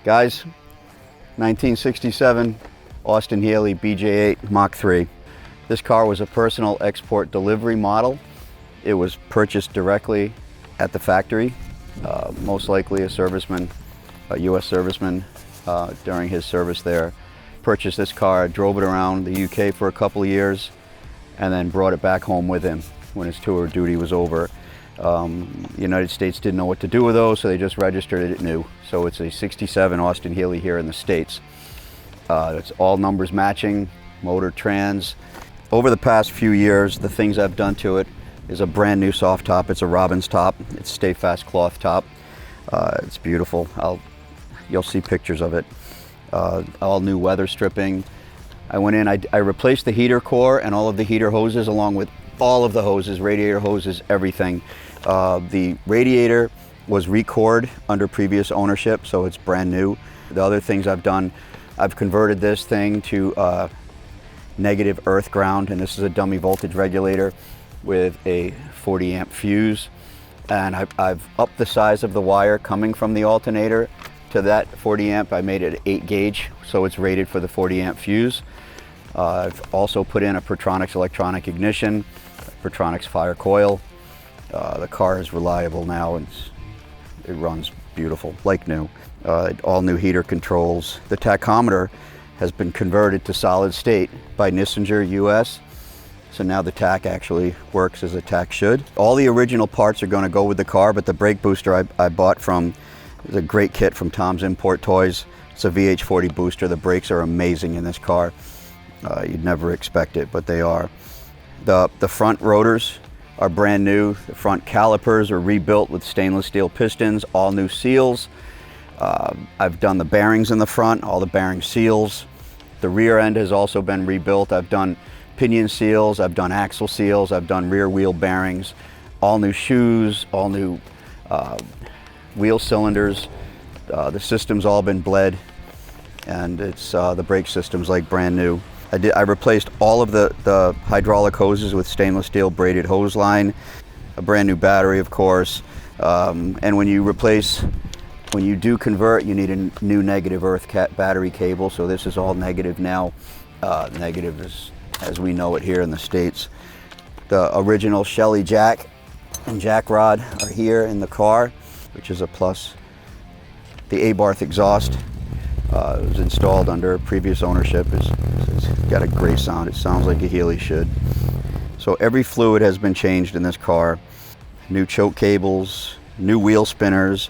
Guys, 1967 Austin Healey BJ8 Mach 3. This car was a personal export delivery model. It was purchased directly at the factory. Most likely a serviceman, a U.S. serviceman during his service there, purchased this car, drove it around the UK for a couple of years, and then brought it back home with him when his tour of duty was over. The United States didn't know what to do with those, so they just registered it new. So it's a 67 Austin Healey here in the States. It's all numbers matching, motor, trans. Over the past few years, the things I've done to it is a brand new soft top. It's a Robin's top. It's Stay Fast cloth top. It's beautiful. You'll see pictures of it. All new weather stripping. I went in, I replaced the heater core and all of the heater hoses along with all of the hoses, radiator hoses, everything. The radiator was recored under previous ownership, so it's brand new. The other things I've done, I've converted this thing to negative earth ground, and this is a dummy voltage regulator with a 40 amp fuse. And I've upped the size of the wire coming from the alternator to that 40 amp. I made it 8 gauge, so it's rated for the 40 amp fuse. I've also put in a Pertronix electronic ignition, Pertronix fire coil. The car is reliable now, and it runs beautiful, like new. All new heater controls. The tachometer has been converted to solid state by Nissinger US. So now the tach actually works as a tach should. All the original parts are going to go with the car, but the brake booster I bought from is a great kit from Tom's Import Toys. It's a VH40 booster. The brakes are amazing in this car. You'd never expect it, but they are. The front rotors are brand new. The front calipers are rebuilt with stainless steel pistons, all new seals. I've done the bearings in the front, all the bearing seals. The rear end has also been rebuilt. I've done pinion seals, I've done axle seals, I've done rear wheel bearings, all new shoes, all new wheel cylinders. The system's all been bled, and it's the brake system's like brand new. I replaced all of the hydraulic hoses with stainless steel braided hose line, a brand new battery, of course. And when you do convert, you need a new negative earth battery cable. So this is all negative now. Negative is as we know it here in the States. The original Shelley jack and jack rod are here in the car, which is a plus. The Abarth exhaust was installed under previous ownership. It's got a great sound. It sounds like a Healey should. So every fluid has been changed in this car. New choke cables, new wheel spinners.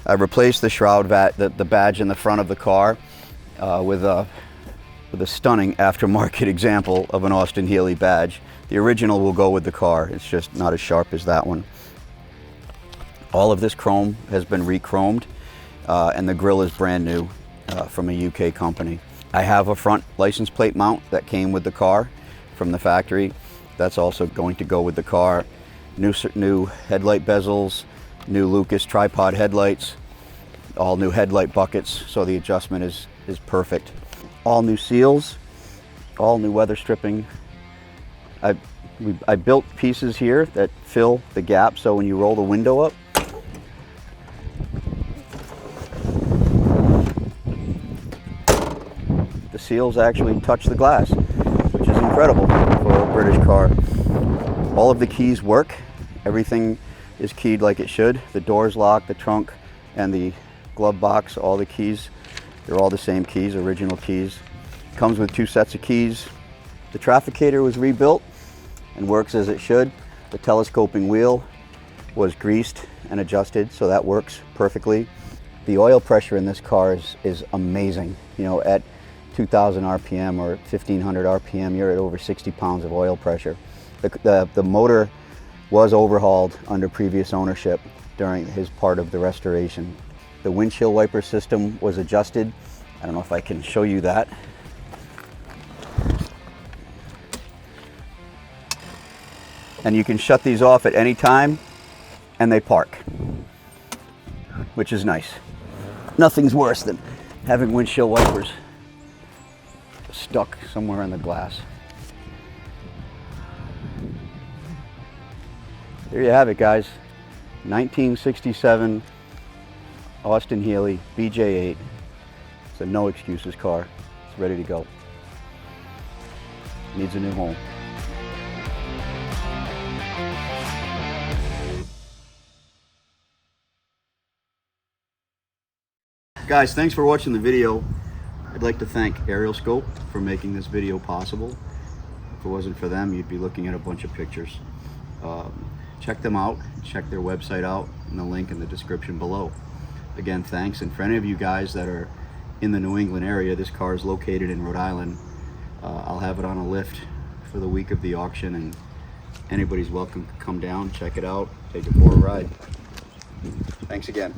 I replaced the shroud the badge in the front of the car with a stunning aftermarket example of an Austin Healey badge. The original will go with the car. It's just not as sharp as that one. All of this chrome has been re-chromed, and the grille is brand new from a UK company. I have a front license plate mount that came with the car from the factory. That's also going to go with the car. New headlight bezels, new Lucas tripod headlights, all new headlight buckets, so the adjustment is perfect. All new seals, all new weather stripping. I built pieces here that fill the gap, so when you roll the window up, the seals actually touch the glass, which is incredible for a British car. All of the keys work. Everything is keyed like it should. The doors lock, the trunk, and the glove box, all the keys. They're all the same keys, original keys. Comes with 2 sets of keys. The trafficator was rebuilt and works as it should. The telescoping wheel was greased and adjusted, so that works perfectly. The oil pressure in this car is amazing. You know, at 2,000 RPM or 1,500 RPM, you're at over 60 pounds of oil pressure. The motor was overhauled under previous ownership during his part of the restoration. The windshield wiper system was adjusted. I don't know if I can show you that. And you can shut these off at any time and they park, which is nice. Nothing's worse than having windshield wipers stuck somewhere in the glass. There you have it, guys. 1967 Austin Healey BJ8 It's a no excuses car. It's ready to go. Needs a new home. Guys, thanks for watching the video. I'd like to thank Aerial Scope for making this video possible. If it wasn't for them, you'd be looking at a bunch of pictures. Check them out, check their website out, and the link in the description below. Again, thanks. And for any of you guys that are in the New England area, this car is located in Rhode Island. I'll have it on a lift for the week of the auction, and anybody's welcome to come down, check it out, take it for a ride. Thanks again.